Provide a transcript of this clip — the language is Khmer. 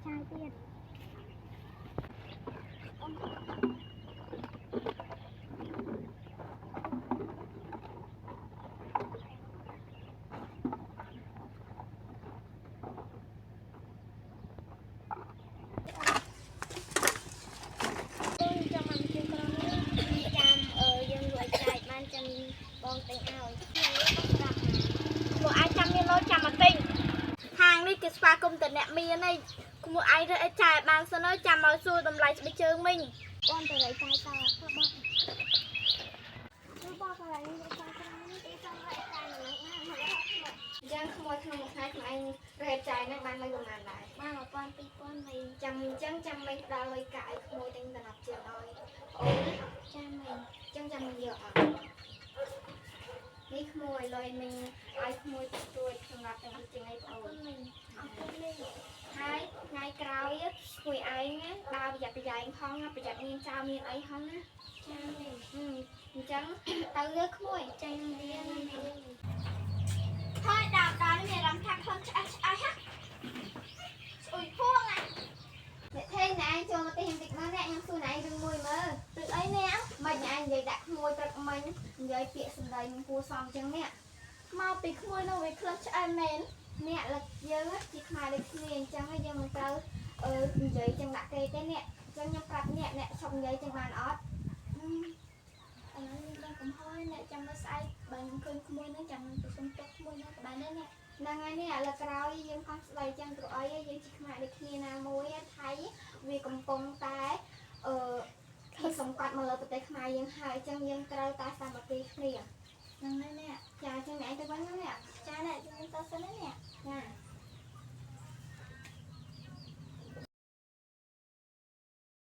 ชายเตี้ยបងតែឲ្យខ្ញុំប្រាប់ពួកអាចចាំមានលោចាំមកទិញហាងនេះគេស្វាគមន៍តែអ្នកមានឯងគួរឯងរើអីចាយបានសិនហើយចាំមកសួរតម្លៃស្បែកជើងមិញបងទៅរៃចាយតខ្លះបងបងកន្លែងនេះចាយក្រៅនេះគេចង់រៃចាយនៅណាមកយ៉ាងខ្មោចក្នុងមួយថ្ងៃខ្លួនឯងរៃចាយហ្នឹងបានលុយប្រហែលដែរបាន1000 2000មិនចាំអញ្ចឹងចាំមិនដល់លុយកាក់ឲ្យខ្មោចទាំងតំណប់ជាងឲ្យអូនចាំមិនអញ្ចឹងចាំមិនយកអត់នេះក្មួយលុយមិញឲ្យក្មួយទួចសម្រាប់ទាំងជាងឯងបងអូនមិញអរគុណលេហើយថ្ងៃក្រោយក្មួយឯងដើរប្រយ័ត្នប្រយែងផងប្រយ័ត្នមានចោលមានអីផងណាចាមិញអញ្ចឹងទៅលើក្មួយចាញ់មានហើយដល់មានអារម្មណ៍ថាខ្លួនឆ្អែតឆ្អែតហ่ะស្អុយហួងអ្នកទេណែឯងចូលមកទីបន្តិចមកអ្នកខ្ញុំសួរណែឯងរឿងមួយមើលទឹកអីអ្នកមិនឯងនិយាយដាក់ក្មួយទឹកមិញនិយាយពាក្យសម្ដីនឹងគួរសមចឹងអ្នកមកពីក្មួយនោះវាខ្លឹមឆ្អែតមែនអ្នកលឹកយើងជាខ្មែរដូចគ្នាអញ្ចឹងយើងមិនត្រូវនិយាយចឹងដាក់គេទេអ្នកអញ្ចឹងខ្ញុំប្រាប់អ្នកឈប់និយាយចឹងបានអត់អានោះយើងកំហុសអ្នកចាំមើលស្អែកបើខ្ញុំឃើញក្មួយនោះចាំទៅសុំទុកក្មួយនោះក៏បានដែរអ្នកហ្នឹងហើយនេះឥឡូវក្រោយយើងខំស្ដីចឹងព្រោះអីយើងជាខ្មែរដូចគ្នាណាមួយថៃវាកំពុងតែគេសង្កត់មកលើប្រទេសខ្មែរយើងហើយអញ្ចឹងយើងត្រូវតែសាមគ្គីគ្នាហ្នឹងហើយអ្នកចាចឹងអ្នកទៅវិញណាអ្នកចាអ្នកយើងទៅសិនណាអ្នកចា